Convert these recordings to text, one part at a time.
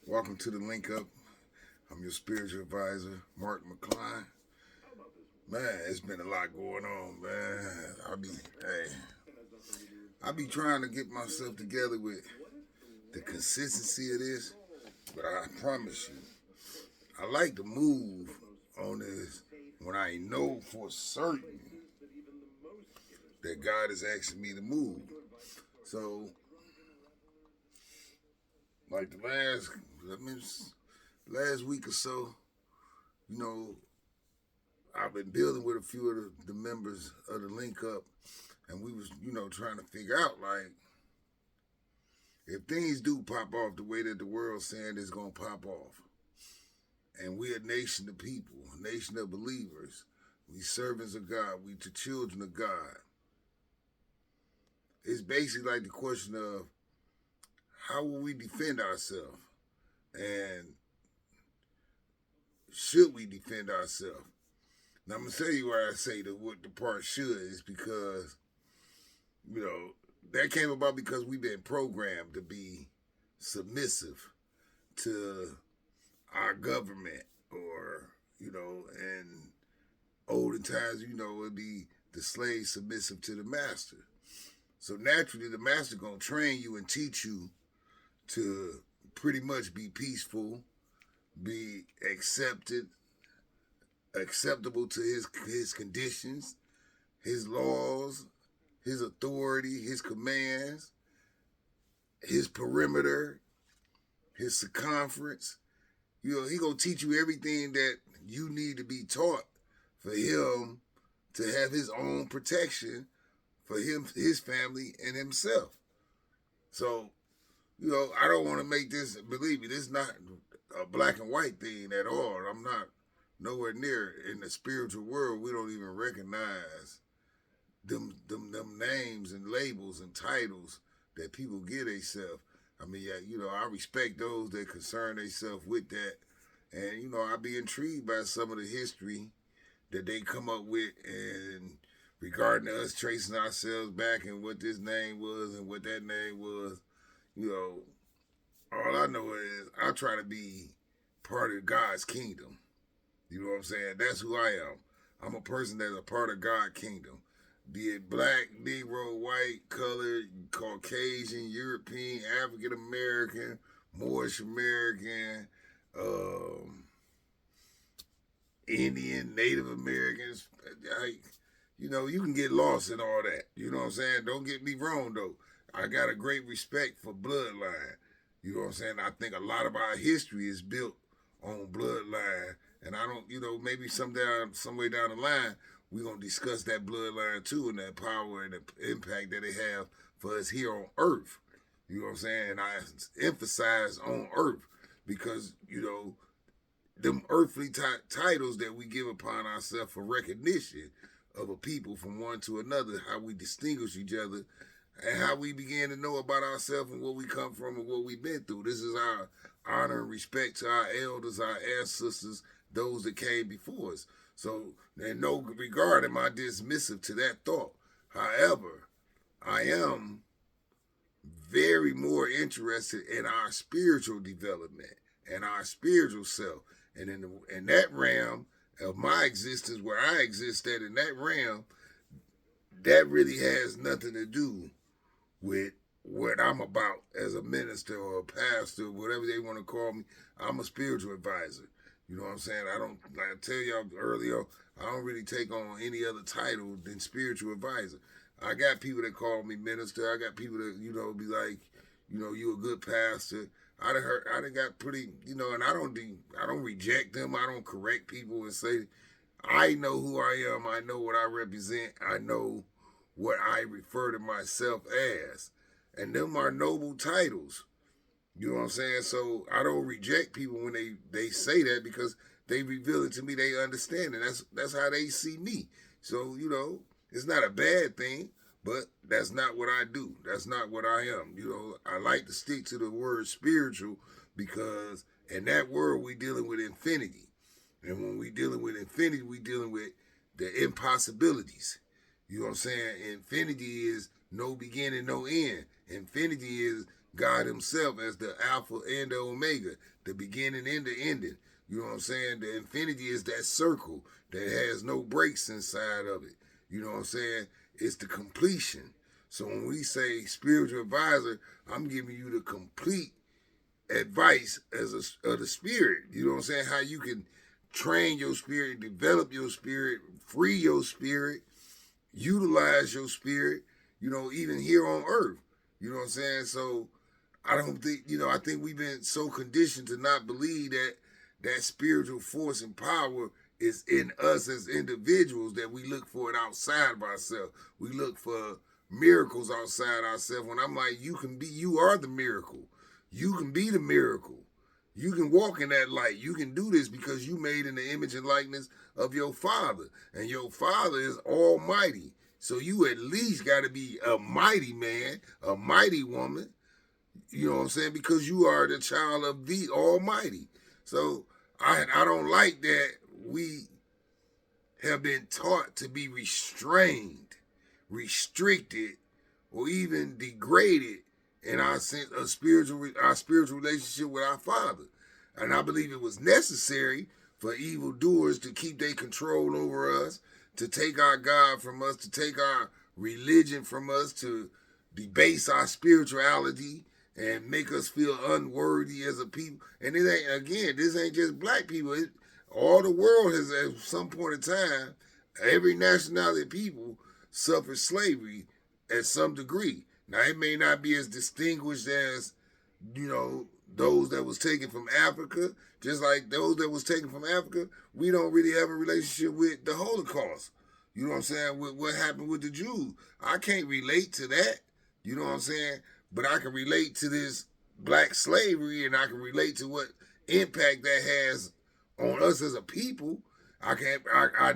Welcome to the Link Up. I'm your spiritual advisor, Mark McCline. Man, it's been a lot going on, man. I be trying to get myself together with the consistency of this, but I promise you, I like to move on this when I know for certain that God is asking me to move. So, like last week or so, you know, I've been building with a few of the members of the Link Up, and we was, trying to figure out like if things do pop off the way that the world's saying it's gonna pop off, and we a nation of people, a nation of believers, we servants of God, we the children of God. It's basically like the question of how will we defend ourselves, and should we defend ourselves? Now I'm gonna tell you why I say what the part should is because that came about because we've been programmed to be submissive to our government, or in olden times, it'd be the slave submissive to the master. So naturally, the master gonna train you and teach you to pretty much be peaceful, be acceptable to his conditions, his laws, his authority, his commands, his perimeter, his circumference. He gonna teach you everything that you need to be taught for him to have his own protection for him, his family, and himself. So, I don't want to make this, believe me, this is not a black and white thing at all. I'm not nowhere near. In the spiritual world, we don't even recognize them names and labels and titles that people give themselves. I mean, yeah, I respect those that concern themselves with that. And, I be intrigued by some of the history that they come up with, and regarding us tracing ourselves back and what this name was and what that name was. All I know is I try to be part of God's kingdom. You know what I'm saying? That's who I am. I'm a person that's a part of God's kingdom. Be it black, Negro, white, colored, Caucasian, European, African American, Moorish American, Indian, Native Americans. You can get lost in all that. You know what I'm saying? Don't get me wrong, though. I got a great respect for bloodline. You know what I'm saying? I think a lot of our history is built on bloodline. And I don't, maybe somewhere down the line, we're going to discuss that bloodline too, and that power and the impact that they have for us here on earth. You know what I'm saying? And I emphasize on earth because, them earthly titles that we give upon ourselves for recognition of a people from one to another, how we distinguish each other, and how we begin to know about ourselves and where we come from and what we've been through. This is our honor and respect to our elders, our ancestors, those that came before us. So, in no regard am I dismissive to that thought. However, I am very more interested in our spiritual development and our spiritual self. And in that realm of my existence, where I exist at in that realm, that really has nothing to do with what I'm about as a minister or a pastor, whatever they want to call me. I'm a spiritual advisor. You know what I'm saying? Like I tell y'all earlier, I don't really take on any other title than spiritual advisor. I got people that call me minister. I got people that, be like, you a good pastor. I done got pretty, and I don't reject them. I don't correct people and say, I know who I am. I know what I represent. I know what I refer to myself as. And them are noble titles. You know what I'm saying? So I don't reject people when they say that, because they reveal it to me. They understand it. That's how they see me. So, it's not a bad thing, but that's not what I do. That's not what I am. I like to stick to the word spiritual, because in that word we dealing with infinity. And when we dealing with infinity, we dealing with the impossibilities. You know what I'm saying? Infinity is no beginning, no end. Infinity is God himself as the Alpha and the Omega, the beginning and the ending. You know what I'm saying? The infinity is that circle that has no breaks inside of it. You know what I'm saying? It's the completion. So when we say spiritual advisor, I'm giving you the complete advice as of the spirit. You know what I'm saying? How you can train your spirit, develop your spirit, free your spirit, utilize your spirit, you know, even here on earth. You know what I'm saying? So I don't think, I think we've been so conditioned to not believe that that spiritual force and power is in us as individuals, that we look for it outside of ourselves. We look for miracles outside ourselves. When I'm like, you are the miracle. You can be the miracle. You can walk in that light. You can do this because you made in the image and likeness of your Father. And your Father is almighty. So you at least got to be a mighty man, a mighty woman. You know what I'm saying? Because you are the child of the Almighty. So I don't like that we have been taught to be restrained, restricted, or even degraded in our sense of spiritual relationship with our Father. And I believe it was necessary for evildoers to keep their control over us, to take our God from us, to take our religion from us, to debase our spirituality and make us feel unworthy as a people. And this ain't just black people. All the world has, at some point in time, every nationality of people suffered slavery at some degree. Now, it may not be as distinguished as, those that was taken from Africa. Just like those that was taken from Africa, we don't really have a relationship with the Holocaust. You know what I'm saying? With what happened with the Jews. I can't relate to that. You know what I'm saying? But I can relate to this black slavery, and I can relate to what impact that has on us as a people. I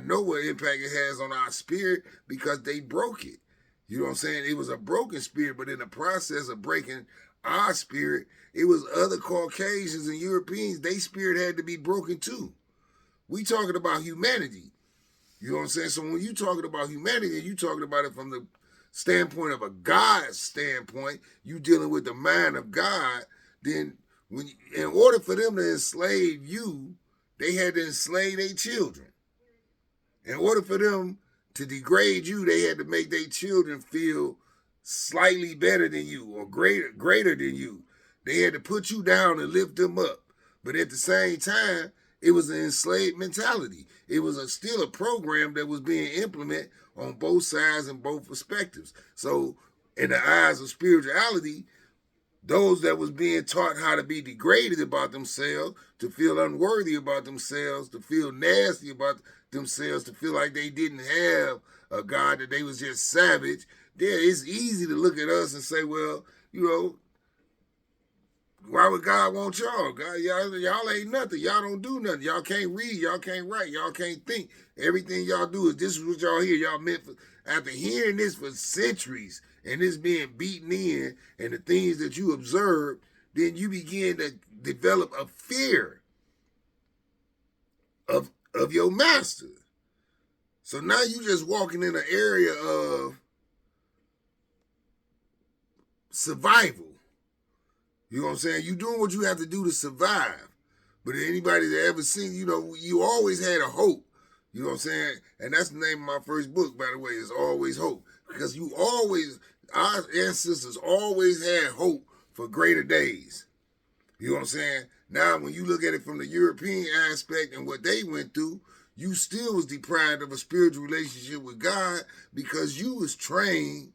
know what impact it has on our spirit because they broke it. You know what I'm saying? It was a broken spirit, but in the process of breaking our spirit, it was other Caucasians and Europeans, their spirit had to be broken too. We talking about humanity. You know what I'm saying? So when you talking about humanity, you talking about it from the standpoint of a God standpoint, you dealing with the mind of God, then in order for them to enslave you, they had to enslave their children. In order for them to degrade you, they had to make their children feel slightly better than you or greater than you. They had to put you down and lift them up. But at the same time, it was an enslaved mentality. It was still a program that was being implemented on both sides and both perspectives. So in the eyes of spirituality, those that was being taught how to be degraded about themselves, to feel unworthy about themselves, to feel nasty about themselves, to feel like they didn't have a God, that they was just savage. Yeah, it's easy to look at us and say, well, why would God want y'all? God, y'all ain't nothing. Y'all don't do nothing. Y'all can't read. Y'all can't write. Y'all can't think. Everything y'all do is this is what y'all hear. Y'all meant for, after hearing this for centuries and this being beaten in and the things that you observe, then you begin to develop a fear of your master. So now you just walking in an area of survival. You know what I'm saying? You doing what you have to do to survive. But anybody that ever seen, you always had a hope. You know what I'm saying? And that's the name of my first book, by the way, is Always Hope. Because our ancestors always had hope for greater days. You know what I'm saying? Now, when you look at it from the European aspect and what they went through, you still was deprived of a spiritual relationship with God because you was trained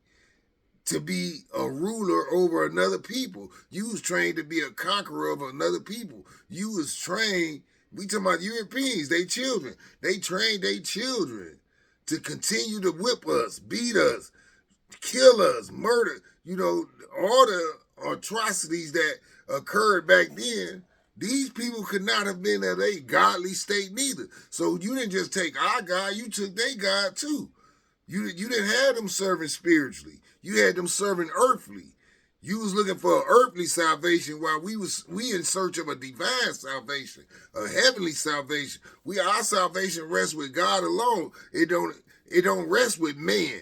to be a ruler over another people. You was trained to be a conqueror of another people. You was trained, we talking about Europeans, they children. They trained their children to continue to whip us, beat us, kill us, murder. All the atrocities that occurred back then, these people could not have been at a godly state neither. So you didn't just take our God, you took their God too. You didn't have them serving spiritually. You had them serving earthly. You was looking for an earthly salvation while we in search of a divine salvation, a heavenly salvation. Our salvation rests with God alone. It don't rest with man.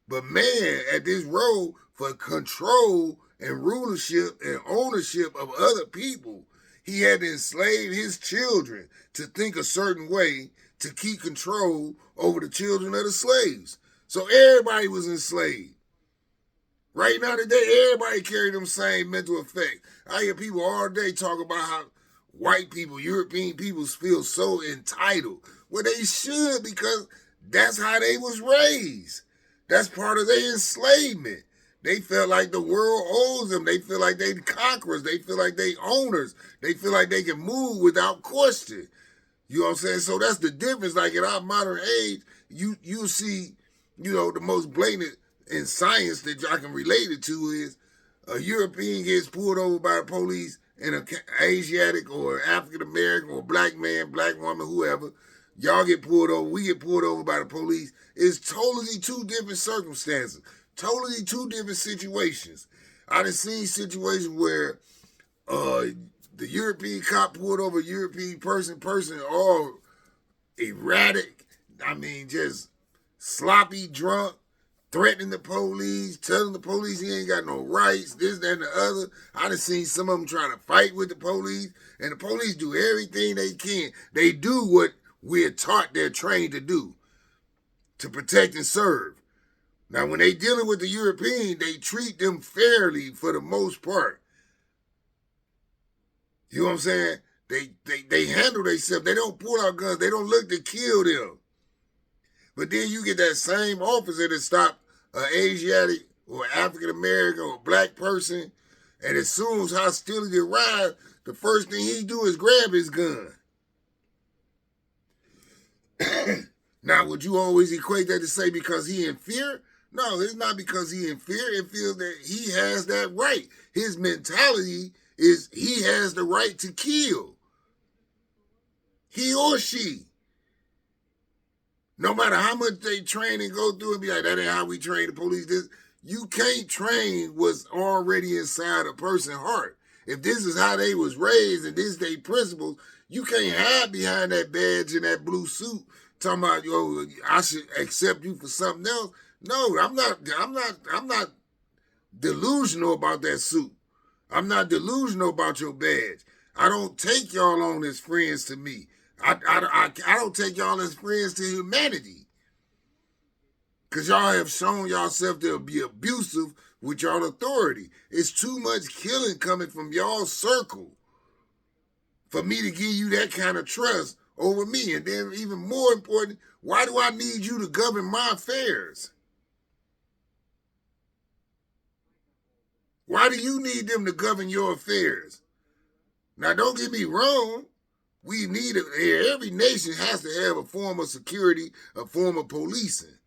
But man at this road for control and rulership and ownership of other people. He had to enslave his children to think a certain way to keep control over the children of the slaves. So everybody was enslaved. Right now today, everybody carry them same mental effects. I hear people all day talk about how white people, European people feel so entitled. Well, they should, because that's how they was raised. That's part of their enslavement. They felt like the world owes them. They feel like they conquerors. They feel like they owners. They feel like they can move without question. You know what I'm saying? So that's the difference. Like in our modern age, you see, the most blatant in science that I can relate it to is a European gets pulled over by the police and an Asiatic or African American or black man, black woman, whoever, y'all get pulled over, we get pulled over by the police. It's totally two different circumstances, totally two different situations. I done seen situations where the European cop pulled over a European person all erratic, just sloppy, drunk, threatening the police, telling the police he ain't got no rights, this, that, and the other. I done seen some of them trying to fight with the police, and the police do everything they can. They do what we're taught they're trained to do, to protect and serve. Now, when they dealing with the European, they treat them fairly for the most part. You know what I'm saying? They handle themselves. They don't pull out guns. They don't look to kill them. But then you get that same officer that stopped an Asiatic or African American or black person, and as soon as hostility arrives, the first thing he do is grab his gun. Now, would you always equate that to say because he in fear? No, it's not because he in fear. It feels that he has that right. His mentality is he has the right to kill. He or she. No matter how much they train and go through and be like, that ain't how we train the police. You can't train what's already inside a person's heart. If this is how they was raised and this their principles, you can't hide behind that badge and that blue suit talking about, I should accept you for something else. No, I'm not delusional about that suit. I'm not delusional about your badge. I don't take y'all on as friends to me. I don't take y'all as friends to humanity. Because y'all have shown yourself to be abusive with y'all authority. It's too much killing coming from y'all circle for me to give you that kind of trust over me. And then even more important, why do I need you to govern my affairs? Why do you need them to govern your affairs? Now, don't get me wrong. We need it. Every nation has to have a form of security, a form of policing.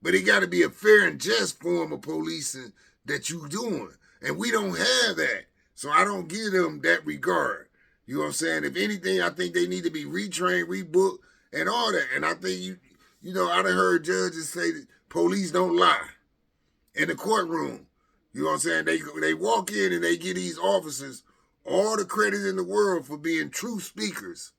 But it got to be a fair and just form of policing that you doing. And we don't have that. So I don't give them that regard. You know what I'm saying? If anything, I think they need to be retrained, rebooked, and all that. And I think, I done heard judges say that police don't lie in the courtroom. You know what I'm saying? They walk in and they give these officers all the credit in the world for being true speakers.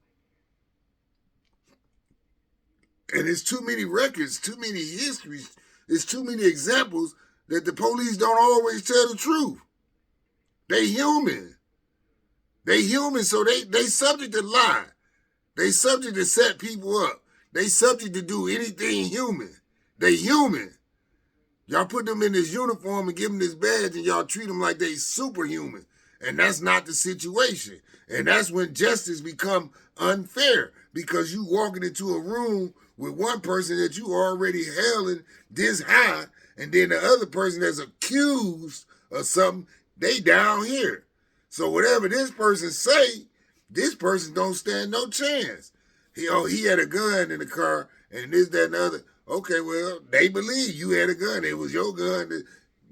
And there's too many records, too many histories, there's too many examples that the police don't always tell the truth. They human. So they subject to lie. They subject to set people up. They subject to do anything human. They human. Y'all put them in this uniform and give them this badge and y'all treat them like they superhuman. And that's not the situation. And that's when justice become unfair, because you walking into a room with one person that you already held this high, and then the other person that's accused of something, they down here. So whatever this person say, this person don't stand no chance. He had a gun in the car and this, that, and the other. Okay, well, they believe you had a gun. It was your gun.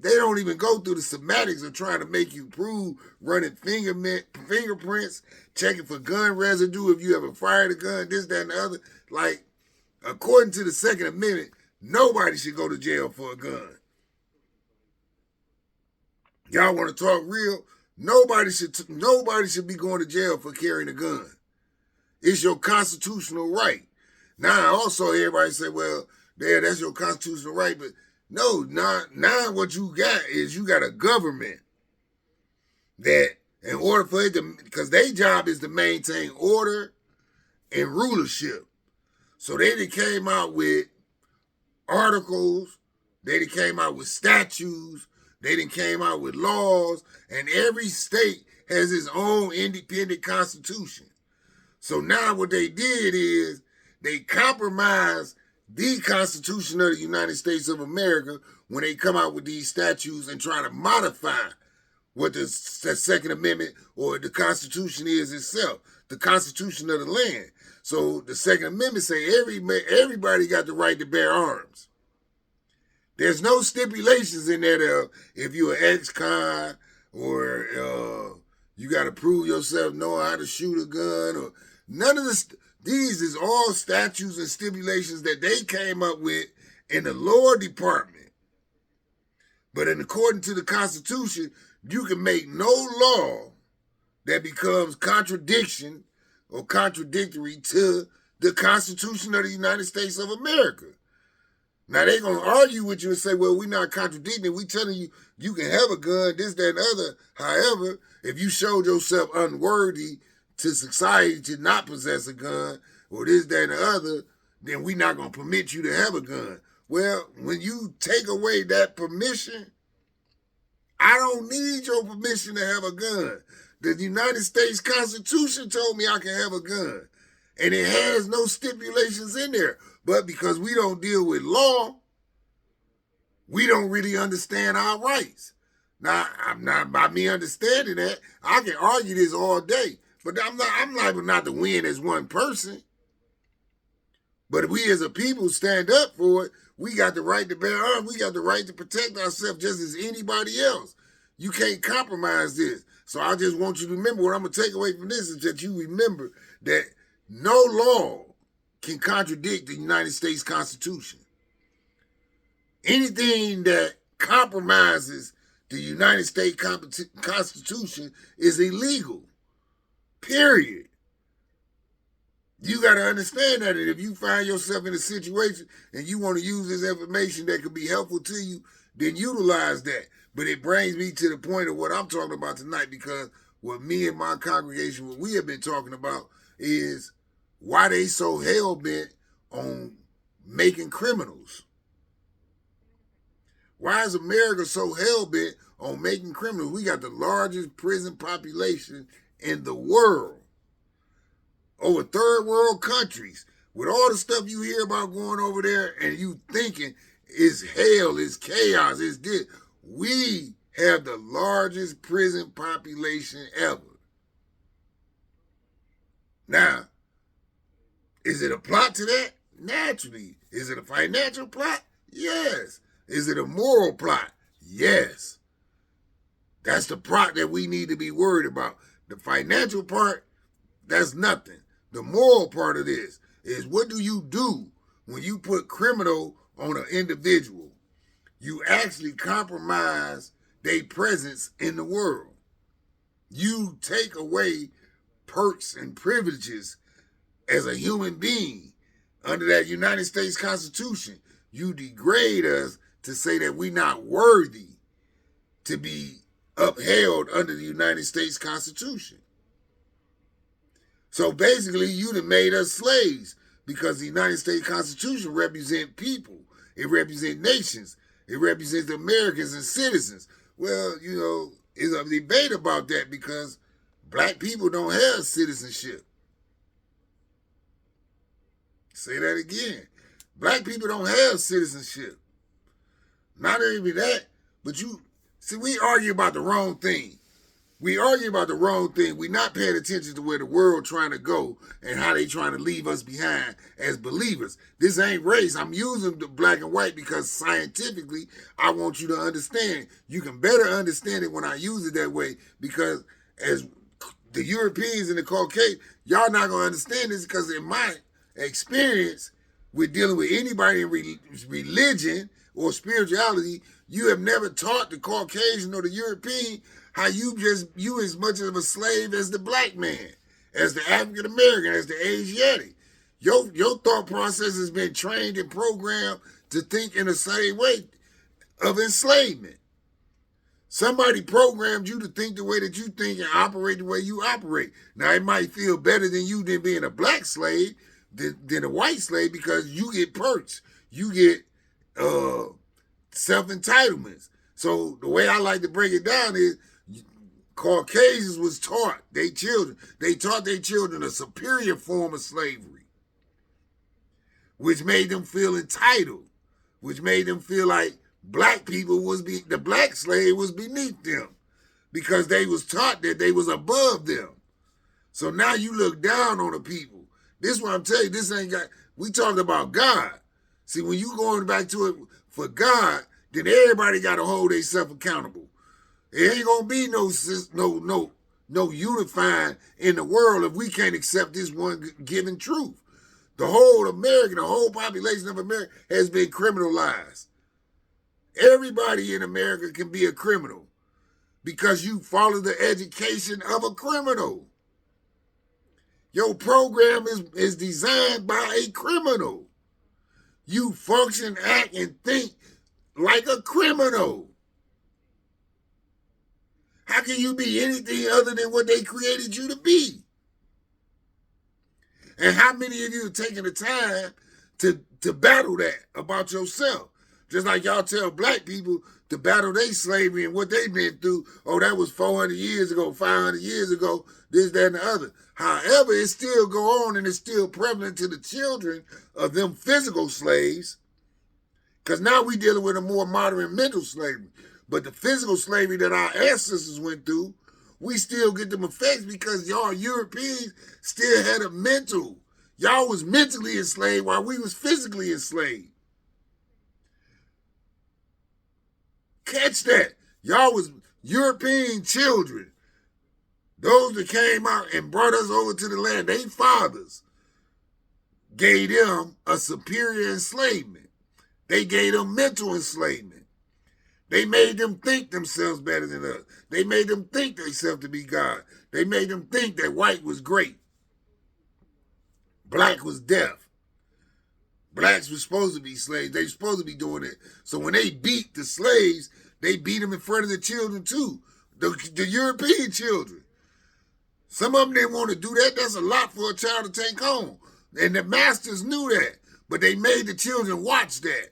They don't even go through the semantics of trying to make you prove running fingerprints, checking for gun residue if you ever fired a gun, this, that, and the other. Like, according to the Second Amendment, nobody should go to jail for a gun. Y'all want to talk real? Nobody should be going to jail for carrying a gun. It's your constitutional right. Now, also, everybody say, well, that's your constitutional right, but No, now what you got is you got a government that in order for it to, because their job is to maintain order and rulership. So they done came out with articles, they done came out with statutes, they done came out with laws, and every state has its own independent constitution. So now what they did is they compromised the Constitution of the United States of America when they come out with these statutes and try to modify what the Second Amendment or the Constitution is itself, the Constitution of the land. So the Second Amendment say everybody got the right to bear arms. There's no stipulations in there if you're an ex-con or you got to prove yourself knowing how to shoot a gun or none of this. These is all statutes and stipulations that they came up with in the lower department. But according to the Constitution, you can make no law that becomes contradiction or contradictory to the Constitution of the United States of America. Now, they're going to argue with you and say, well, we're not contradicting it. We're telling you you can have a gun, this, that, and other. However, if you showed yourself unworthy to society to not possess a gun or this, that, and the other, then we're not going to permit you to have a gun. Well, when you take away that permission, I don't need your permission to have a gun. The United States Constitution told me I can have a gun. And it has no stipulations in there. But because we don't deal with law, we don't really understand our rights. Now, I'm not by me understanding that. I can argue this all day, but I'm liable not to win as one person. But if we as a people stand up for it, we got the right to bear arms. We got the right to protect ourselves just as anybody else. You can't compromise this. So I just want you to remember, what I'm going to take away from this is that you remember that no law can contradict the United States Constitution. Anything that compromises the United States Constitution is illegal. Period. You got to understand that if you find yourself in a situation and you want to use this information that could be helpful to you, then utilize that. But it brings me to the point of what I'm talking about tonight, because what me and my congregation, what we have been talking about is why they so hell-bent on making criminals. Why is America so hell-bent on making criminals? We got the largest prison population in the world. Over third world countries. With all the stuff you hear about going over there and you thinking it's hell, it's chaos, it's this. We have the largest prison population ever. Now, is it a plot to that? Naturally. Is it a financial plot? Yes. Is it a moral plot? Yes. That's the plot that we need to be worried about. The financial part, that's nothing. The moral part of this is, what do you do when you put criminal on an individual? You actually compromise their presence in the world. You take away perks and privileges as a human being under that United States Constitution. You degrade us to say that we're not worthy to be upheld under the United States Constitution. So basically, you done made us slaves, because the United States Constitution represents people. It represents nations. It represents Americans and citizens. Well, you know, there's a debate about that, because black people don't have citizenship. Say that again. Black people don't have citizenship. Not only that, but we argue about the wrong thing. We argue about the wrong thing. We're not paying attention to where the world trying to go and how they trying to leave us behind as believers. This ain't race. I'm using the black and white because scientifically, I want you to understand. You can better understand it when I use it that way, because as the Europeans and the Caucasians, y'all not going to understand this, because in my experience with dealing with anybody in religion or spirituality, you have never taught the Caucasian or the European how you as much of a slave as the black man, as the African American, as the Asiatic. Your thought process has been trained and programmed to think in the same way. of enslavement. Somebody programmed you to think the way that you think and operate the way you operate. Now, it might feel better than you than being a black slave than a white slave because you get perks. You get self-entitlements. So the way I like to break it down is Caucasians was taught they taught their children a superior form of slavery, which made them feel entitled, which made them feel like black people the black slave was beneath them because they was taught that they was above them. So now you look down on the people. This is what I'm telling you, we talked about God. See, when you going back to it for God, then everybody got to hold themselves accountable. It ain't gonna be no unifying in the world if we can't accept this one given truth. The whole population of America has been criminalized. Everybody in America can be a criminal because you follow the education of a criminal. Your program is designed by a criminal. You function, act, and think like a criminal. How can you be anything other than what they created you to be? And how many of you have taken the time to battle that about yourself? Just like y'all tell black people to battle their slavery and what they've been through. Oh, that was 400 years ago, 500 years ago, this, that, and the other. However, it still go on and it's still prevalent to the children of them physical slaves. Because now we dealing with a more modern mental slavery. But the physical slavery that our ancestors went through, we still get them effects because y'all Europeans still had a mental. Y'all was mentally enslaved while we was physically enslaved. Catch that. Y'all was European children. Those that came out and brought us over to the land, they fathers gave them a superior enslavement. They gave them mental enslavement. They made them think themselves better than us. They made them think themselves to be God. They made them think that white was great. Black was deaf. Blacks were supposed to be slaves. They were supposed to be doing it. So when they beat the slaves, they beat them in front of the children too. The European children. Some of them didn't want to do that. That's a lot for a child to take home. And the masters knew that. But they made the children watch that.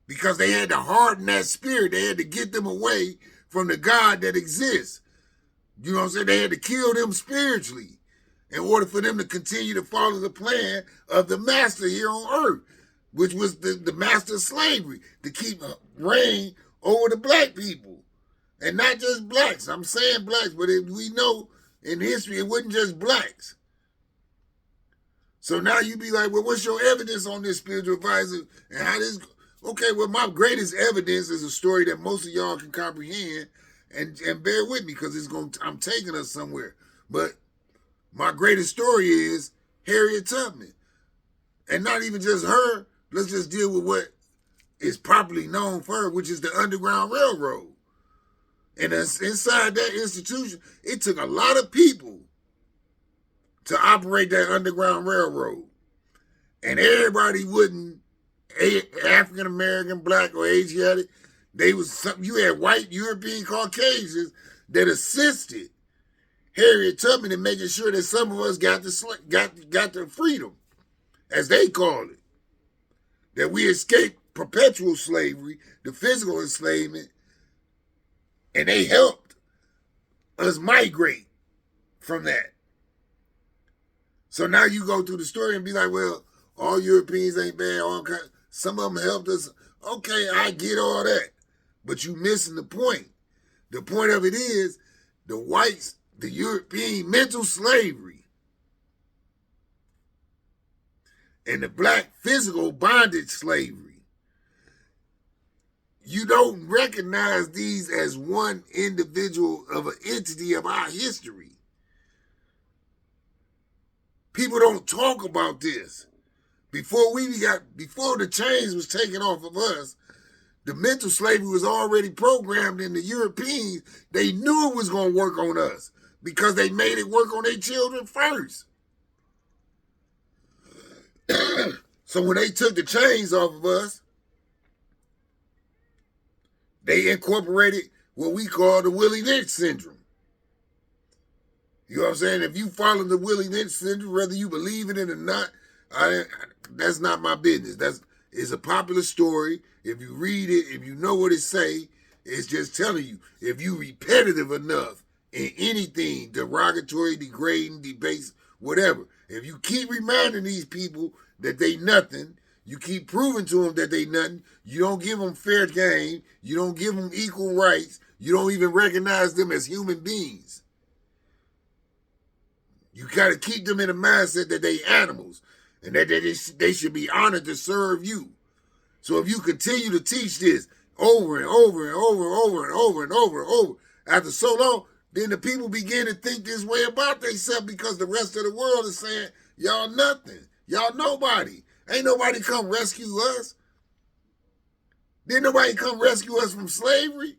Because they had to harden that spirit. They had to get them away from the God that exists. You know what I'm saying? They had to kill them spiritually in order for them to continue to follow the plan of the master here on earth, which was the master of slavery, to keep reign over the black people. And not just blacks. I'm saying blacks, but we know in history it wasn't just blacks. So now you be like, well, what's your evidence on this, spiritual advisor, and how this... Okay, well, my greatest evidence is a story that most of y'all can comprehend, and bear with me because I'm taking us somewhere. But my greatest story is Harriet Tubman. And not even just her, let's just deal with what is properly known for her, which is the Underground Railroad. And inside that institution, it took a lot of people to operate that Underground Railroad. And everybody wouldn't, African American, black, or Asiatic, you had white, European, Caucasians that assisted Harriet Tubman in making sure that some of us got the freedom, as they call it, that we escaped perpetual slavery, the physical enslavement, and they helped us migrate from that. So now you go through the story and be like, well, all Europeans ain't bad, some of them helped us. Okay, I get all that. But you missing the point. The point of it is the whites, the European mental slavery, and the black physical bondage slavery. You don't recognize these as one individual of an entity of our history. People don't talk about this. Before the chains was taken off of us, the mental slavery was already programmed in the Europeans. They knew it was going to work on us because they made it work on their children first. So when they took the chains off of us, They incorporated what we call the Willie Lynch syndrome. You know what I'm saying? If you follow the Willie Lynch syndrome, whether you believe in it or not, that's not my business. It's a popular story. If you read it, if you know what it say, it's just telling you. If you repetitive enough in anything, derogatory, degrading, debase, whatever, if you keep reminding these people that they nothing, you keep proving to them that they nothing, you don't give them fair game, you don't give them equal rights, you don't even recognize them as human beings. You got to keep them in the mindset that they animals and that they should be honored to serve you. So if you continue to teach this over and over and over and over and over and over and over, after so long, then the people begin to think this way about themselves because the rest of the world is saying, y'all nothing. Y'all nobody. Ain't nobody come rescue us. Didn't nobody come rescue us from slavery.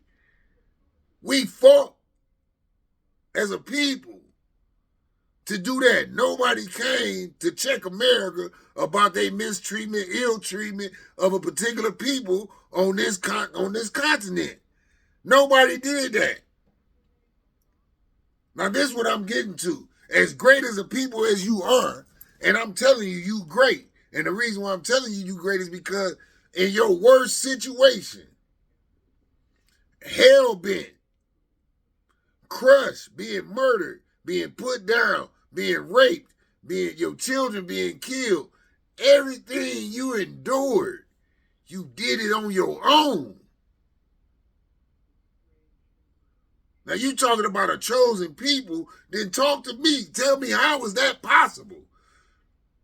We fought as a people to do that. Nobody came to check America about their mistreatment, ill treatment of a particular people on this continent. Nobody did that. Now, this is what I'm getting to. As great as a people as you are, and I'm telling you, you great. And the reason why I'm telling you great is because in your worst situation, hell-bent, crushed, being murdered, being put down, being raped, being your children being killed, everything you endured, you did it on your own. Now you talking about a chosen people, then talk to me. Tell me, how is that possible?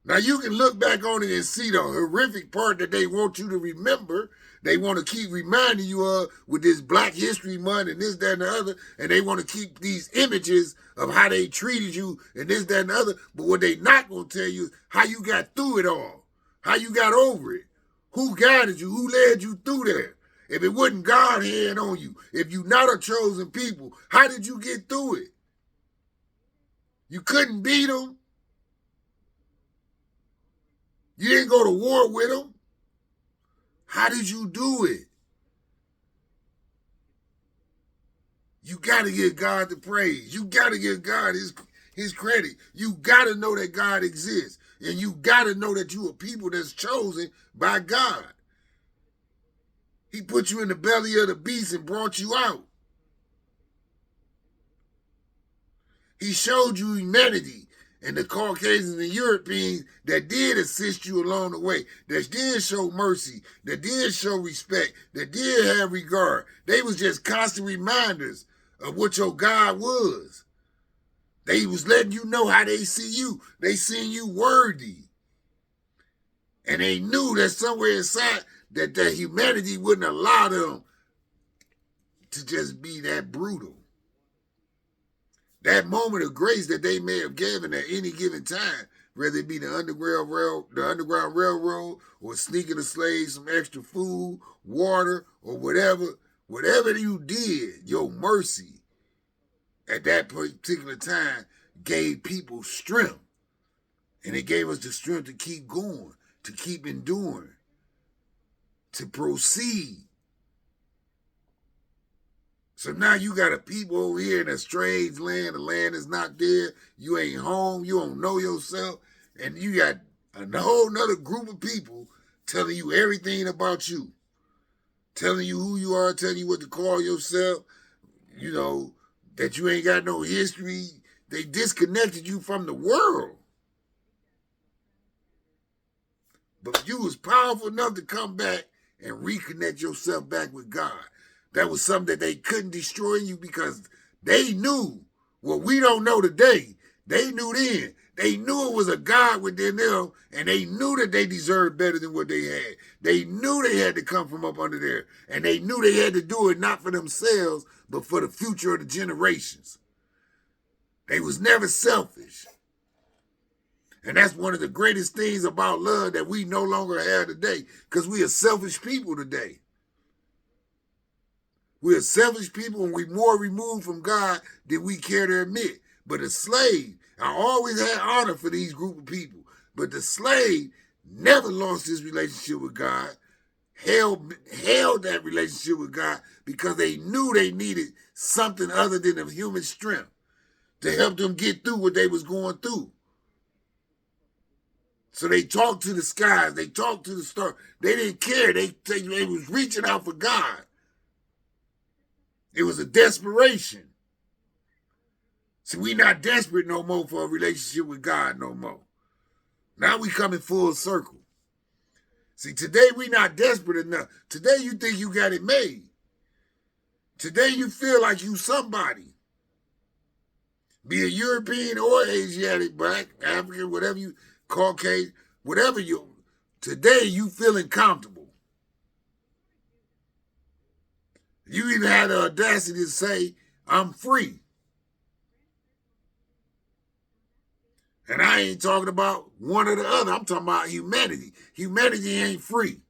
Now you can look back on it and see the horrific part that they want you to remember. They want to keep reminding you of with this Black History Month and this, that, and the other. And they want to keep these images of how they treated you and this, that, and the other. But what they not going to tell you is how you got through it all. How you got over it. Who guided you? Who led you through there? If it wasn't God hand on you, if you not a chosen people, how did you get through it? You couldn't beat them. You didn't go to war with them. How did you do it? You got to give God the praise. You got to give God his credit. You got to know that God exists. And you got to know that you are people that's chosen by God. He put you in the belly of the beast and brought you out. He showed you humanity and the Caucasians and Europeans that did assist you along the way, that did show mercy, that did show respect, that did have regard. They was just constant reminders of what your God was. They was letting you know how they see you. They seen you worthy. And they knew that somewhere inside that humanity wouldn't allow them to just be that brutal. That moment of grace that they may have given at any given time, whether it be the Underground Railroad or sneaking the slaves some extra food, water, or whatever you did, your mercy at that particular time gave people strength. And it gave us the strength to keep going, to keep enduring, to proceed. So now you got a people over here in a strange land, the land is not there, you ain't home, you don't know yourself, and you got a whole nother group of people telling you everything about you, telling you who you are, telling you what to call yourself, you know, that you ain't got no history. They disconnected you from the world. But you was powerful enough to come back and reconnect yourself back with God. That was something that they couldn't destroy you because they knew what we don't know today. They knew then. They knew it was a God within them, and they knew that they deserved better than what they had. They knew they had to come from up under there, and they knew they had to do it not for themselves, but for the future of the generations. They was never selfish. And that's one of the greatest things about love that we no longer have today, because we are selfish people today. We're selfish people and we're more removed from God than we care to admit. But a slave, I always had honor for these group of people, but the slave never lost his relationship with God. held that relationship with God because they knew they needed something other than the human strength to help them get through what they was going through. So they talked to the skies, they talked to the stars. They didn't care. They was reaching out for God. It was a desperation. See, we not desperate no more for a relationship with God no more. Now we coming full circle. See, today we not desperate enough. Today you think you got it made. Today you feel like you somebody. Be it European or Asiatic, black, African, whatever you, Caucasian, whatever you, today you feeling comfortable. You even had the audacity to say, I'm free. And I ain't talking about one or the other. I'm talking about humanity. Humanity ain't free.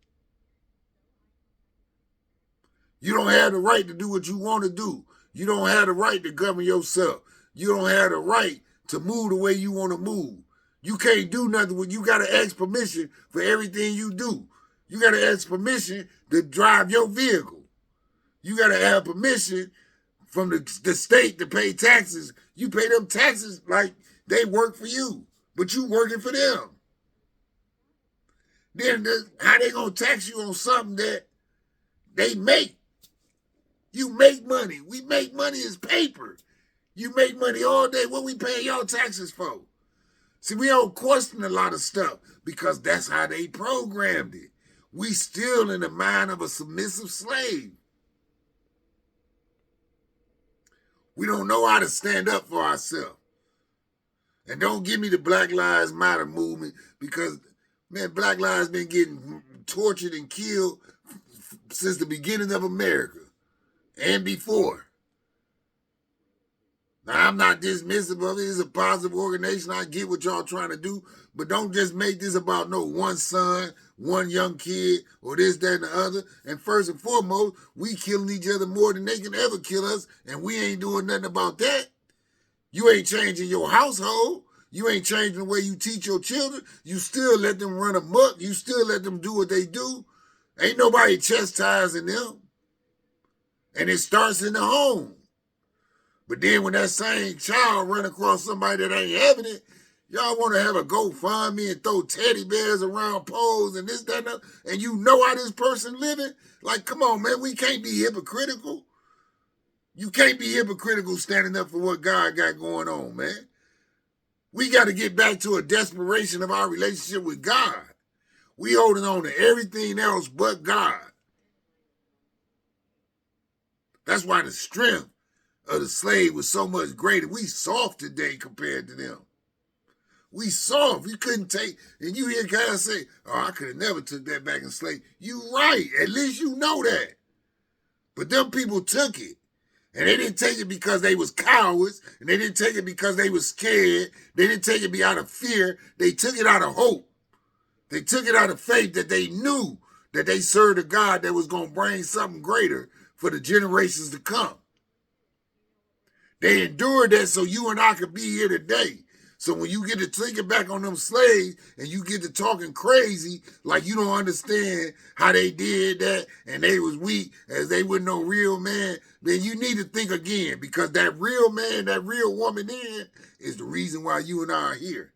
You don't have the right to do what you want to do. You don't have the right to govern yourself. You don't have the right to move the way you want to move. You can't do nothing when you got to ask permission for everything you do. You got to ask permission to drive your vehicle. You got to have permission from the state to pay taxes. You pay them taxes like they work for you, but you working for them. Then how they gonna tax you on something that they make? You make money. We make money as paper. You make money all day. What we paying y'all taxes for? See, we don't question a lot of stuff because that's how they programmed it. We still in the mind of a submissive slave. We don't know how to stand up for ourselves. And don't give me the Black Lives Matter movement because, man, Black Lives been getting tortured and killed since the beginning of America and before. Now, I'm not dismissive of it. It's a positive organization. I get what y'all trying to do, but don't just make this about no one son, one young kid, or this, that, and the other. And first and foremost, we killing each other more than they can ever kill us, and we ain't doing nothing about that. You ain't changing your household. You ain't changing the way you teach your children. You still let them run amok. You still let them do what they do. Ain't nobody chastising them. And it starts in the home. But then when that same child run across somebody that ain't having it, y'all want to have a GoFundMe and throw teddy bears around poles and this, that, and that, and you know how this person living? Like, come on, man, we can't be hypocritical. You can't be hypocritical standing up for what God got going on, man. We got to get back to a desperation of our relationship with God. We holding on to everything else but God. That's why the strength of the slave was so much greater. We soft today compared to them. We soft. You couldn't take, and you hear guys say, oh, I could have never took that back in slavery. You right. At least you know that. But them people took it. And they didn't take it because they was cowards, and they didn't take it because they was scared. They didn't take it out of fear. They took it out of hope. They took it out of faith that they knew that they served a God that was going to bring something greater for the generations to come. They endured that so you and I could be here today. So when you get to thinking back on them slaves and you get to talking crazy, like you don't understand how they did that and they was weak as they were no real man, then you need to think again because that real man, that real woman is the reason why you and I are here.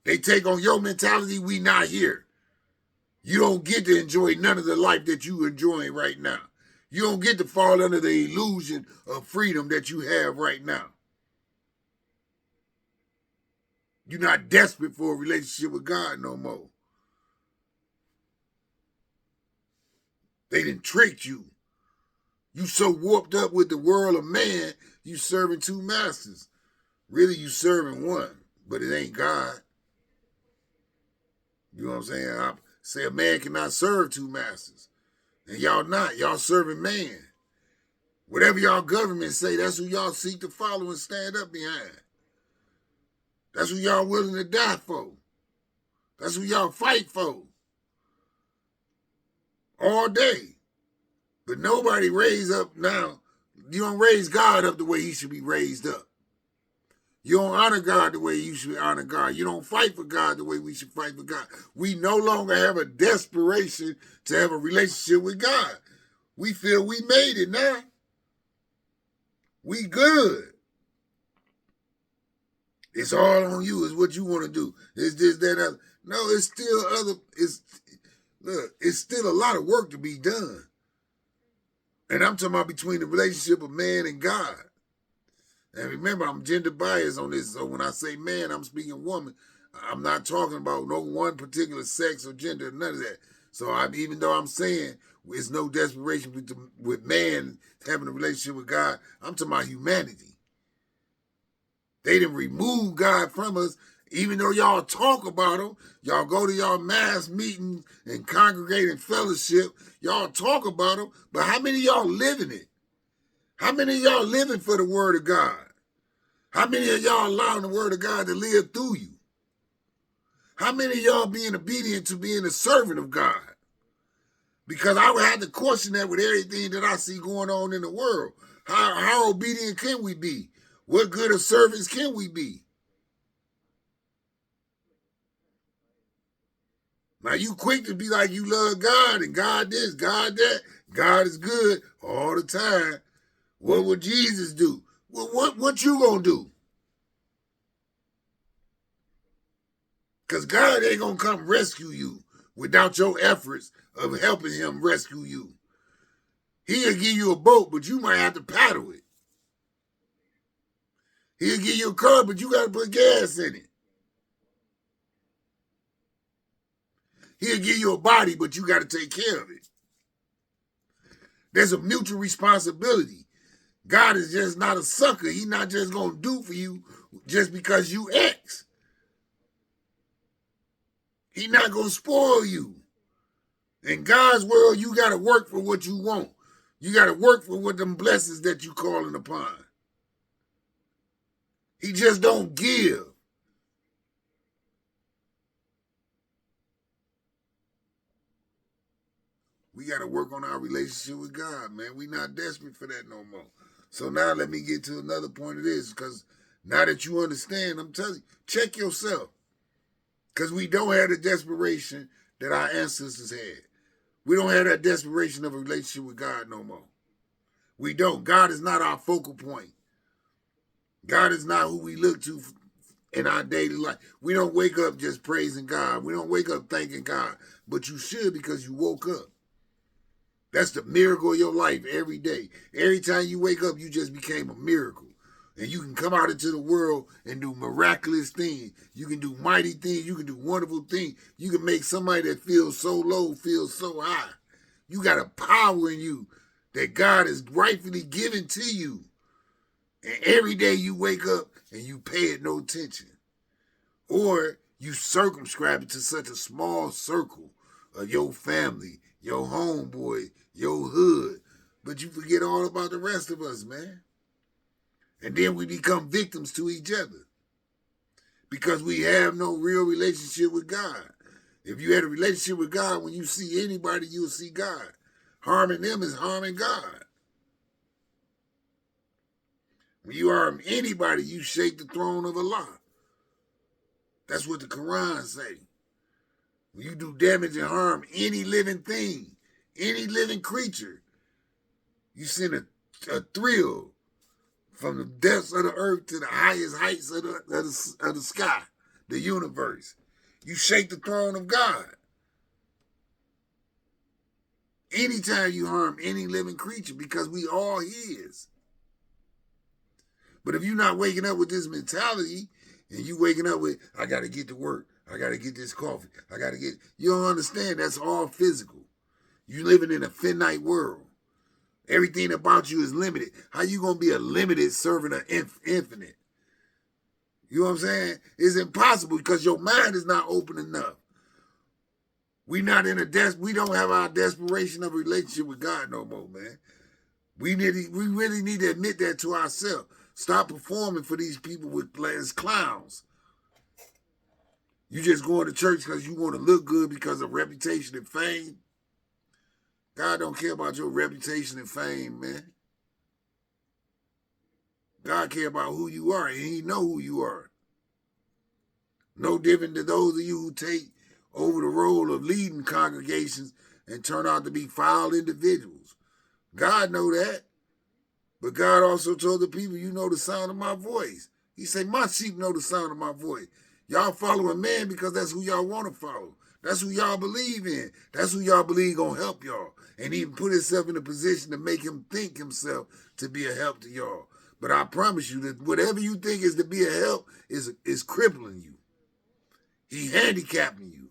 They take on your mentality, we not here. You don't get to enjoy none of the life that you enjoying right now. You don't get to fall under the illusion of freedom that you have right now. You're not desperate for a relationship with God no more. They done tricked you. You so warped up with the world of man, you serving two masters. Really, you serving one, but it ain't God. You know what I'm saying? I say a man cannot serve two masters. And y'all not. Y'all serving man. Whatever y'all government say, that's who y'all seek to follow and stand up behind. That's who y'all willing to die for. That's who y'all fight for. All day. But nobody raise up now. You don't raise God up the way he should be raised up. You don't honor God the way you should honor God. You don't fight for God the way we should fight for God. We no longer have a desperation to have a relationship with God. We feel we made it now. We good. It's all on you. It's what you want to do. It's this, that, other. No, it's still other. It's still a lot of work to be done. And I'm talking about between the relationship of man and God. And remember, I'm gender biased on this. So when I say man, I'm speaking woman. I'm not talking about no one particular sex or gender, none of that. So even though I'm saying it's no desperation with man having a relationship with God, I'm talking about humanity. They didn't remove God from us, even though y'all talk about him. Y'all go to y'all mass meetings and congregate in fellowship. Y'all talk about him, but how many of y'all living it? How many of y'all living for the word of God? How many of y'all allowing the word of God to live through you? How many of y'all being obedient to being a servant of God? Because I would have to question that with everything that I see going on in the world. How obedient can we be? What good of servants can we be? Now you quick to be like you love God and God this, God that. God is good all the time. What would Jesus do? Well, what you gonna do? Because God ain't gonna come rescue you without your efforts of helping him rescue you. He'll give you a boat, but you might have to paddle it. He'll give you a car, but you gotta put gas in it. He'll give you a body, but you gotta take care of it. There's a mutual responsibility. God is just not a sucker. He's not just gonna do for you just because you X. He's not gonna spoil you. In God's world, you gotta work for what you want. You gotta work for what them blessings that you calling upon. He just don't give. We got to work on our relationship with God, man. We not desperate for that no more. So now let me get to another point of this, because now that you understand, I'm telling you, check yourself. Because we don't have the desperation that our ancestors had. We don't have that desperation of a relationship with God no more. We don't. God is not our focal point. God is not who we look to in our daily life. We don't wake up just praising God. We don't wake up thanking God. But you should, because you woke up. That's the miracle of your life every day. Every time you wake up, you just became a miracle. And you can come out into the world and do miraculous things. You can do mighty things. You can do wonderful things. You can make somebody that feels so low feel so high. You got a power in you that God is rightfully given to you. And every day you wake up and you pay it no attention. Or you circumscribe it to such a small circle of your family, your homeboy, your hood. But you forget all about the rest of us, man. And then we become victims to each other. Because we have no real relationship with God. If you had a relationship with God, when you see anybody, you'll see God. Harming them is harming God. When you harm anybody, you shake the throne of Allah. That's what the Quran say. When you do damage and harm any living thing, any living creature, you send a thrill from the depths of the earth to the highest heights of the sky, the universe. You shake the throne of God. Anytime you harm any living creature, because we all his. But if you're not waking up with this mentality, and you waking up with, I got to get to work, I got to get this coffee, you don't understand that's all physical. You living in a finite world. Everything about you is limited. How you going to be a limited servant of infinite? You know what I'm saying? It's impossible because your mind is not open enough. We don't have our desperation of a relationship with God no more, man. We really need to admit that to ourselves. Stop performing for these people as clowns. You just going to church because you want to look good because of reputation and fame. God don't care about your reputation and fame, man. God cares about who you are, and he know who you are. No different than those of you who take over the role of leading congregations and turn out to be foul individuals. God know that. But God also told the people, you know the sound of my voice. He said, my sheep know the sound of my voice. Y'all following man because that's who y'all want to follow. That's who y'all believe in. That's who y'all believe gonna help y'all. And even put himself in a position to make him think himself to be a help to y'all. But I promise you that whatever you think is to be a help is crippling you. He handicapping you.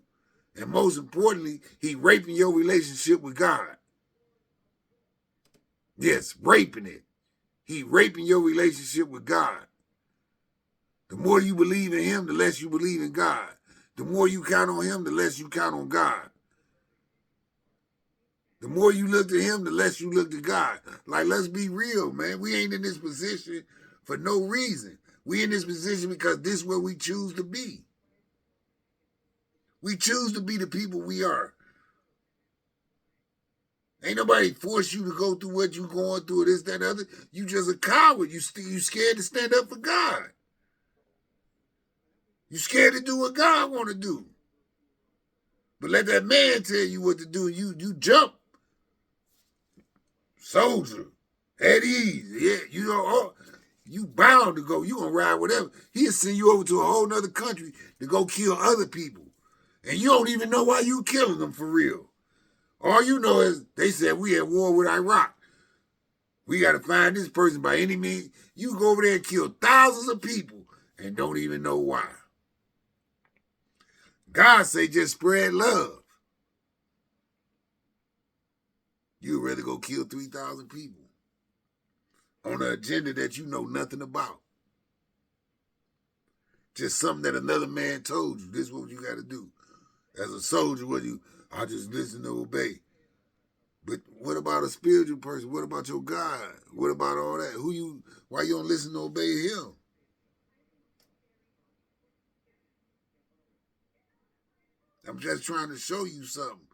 And most importantly, he raping your relationship with God. Yes, raping it. He raping your relationship with God. The more you believe in him, the less you believe in God. The more you count on him, the less you count on God. The more you look to him, the less you look to God. Like, let's be real, man. We ain't in this position for no reason. We in this position because this is where we choose to be. We choose to be the people we are. Ain't nobody force you to go through what you going through, this, that, other. You just a coward. You scared to stand up for God. You scared to do what God want to do. But let that man tell you what to do. You jump. Soldier. At ease. Yeah, you know, oh, you bound to go. You gonna ride whatever. He'll send you over to a whole nother country to go kill other people. And you don't even know why you killing them for real. All you know is they said we at war with Iraq. We got to find this person by any means. You go over there and kill thousands of people and don't even know why. God say just spread love. You'd rather go kill 3,000 people on an agenda that you know nothing about. Just something that another man told you. This is what you got to do. As a soldier, I just listen to obey. But what about a spiritual person? What about your God? What about all that? Why you don't listen to obey him? I'm just trying to show you something.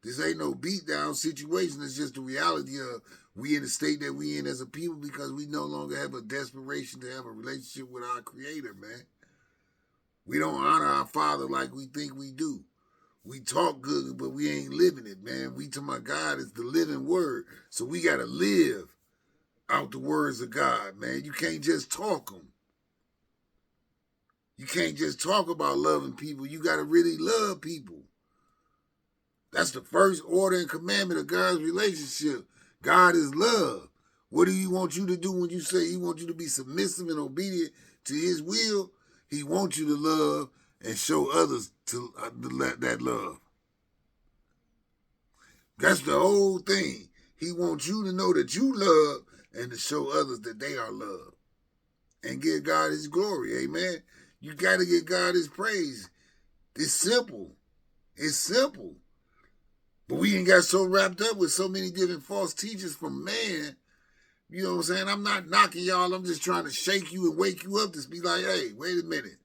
This ain't no beatdown situation. It's just the reality of we in the state that we in as a people because we no longer have a desperation to have a relationship with our Creator, man. We don't honor our Father like we think we do. We talk good, but we ain't living it, man. We to my God is the living word. So we got to live out the words of God, man. You can't just talk them. You can't just talk about loving people. You got to really love people. That's the first order and commandment of God's relationship. God is love. What do he want you to do when you say he wants you to be submissive and obedient to his will? He wants you to love and show others to that love. That's the whole thing. He wants you to know that you love and to show others that they are loved. And give God his glory, amen? You got to give God his praise. It's simple. It's simple. But we ain't got so wrapped up with so many different false teachers from man. You know what I'm saying? I'm not knocking y'all. I'm just trying to shake you and wake you up to be like, hey, wait a minute.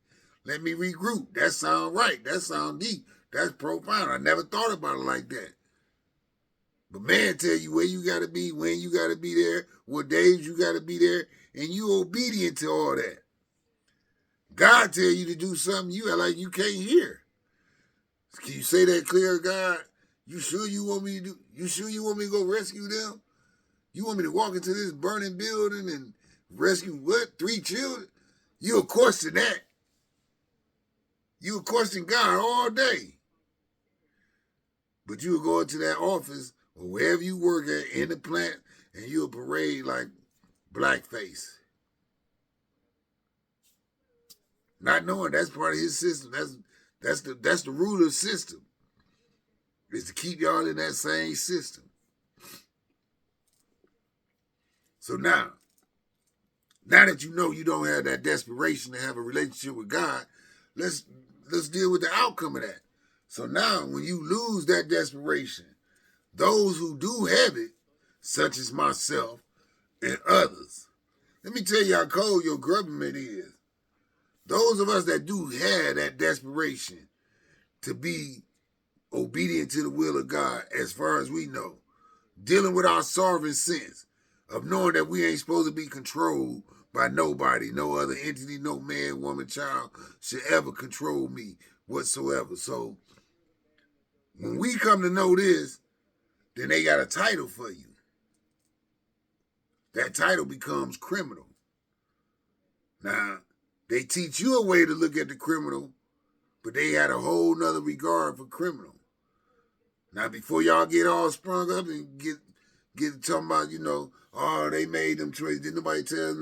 Let me regroup. That sound right. That sound deep. That's profound. I never thought about it like that. But man tell you where you got to be, when you got to be there, what days you got to be there, and you obedient to all that. God tell you to do something you are like you can't hear. Can you say that clear, God? You sure you want me to do? You sure you want me to go rescue them? You want me to walk into this burning building and rescue what? 3 children? You'll question that. You'll question God all day. But you'll go into that office or wherever you work at in the plant and you'll parade like blackface. Not knowing that's part of his system. That's the ruler's system. Is to keep y'all in that same system. So now that you know you don't have that desperation to have a relationship with God, let's deal with the outcome of that. So now when you lose that desperation, those who do have it, such as myself and others, let me tell you how cold your government is. Those of us that do have that desperation to be obedient to the will of God, as far as we know, dealing with our sovereign sense of knowing that we ain't supposed to be controlled by nobody, no other entity, no man, woman, child should ever control me whatsoever. So when we come to know this, then they got a title for you. That title becomes criminal. Now, they teach you a way to look at the criminal, but they had a whole nother regard for criminal. Now, before y'all get all sprung up and get talking about, oh, they made them choices. Didn't nobody tell them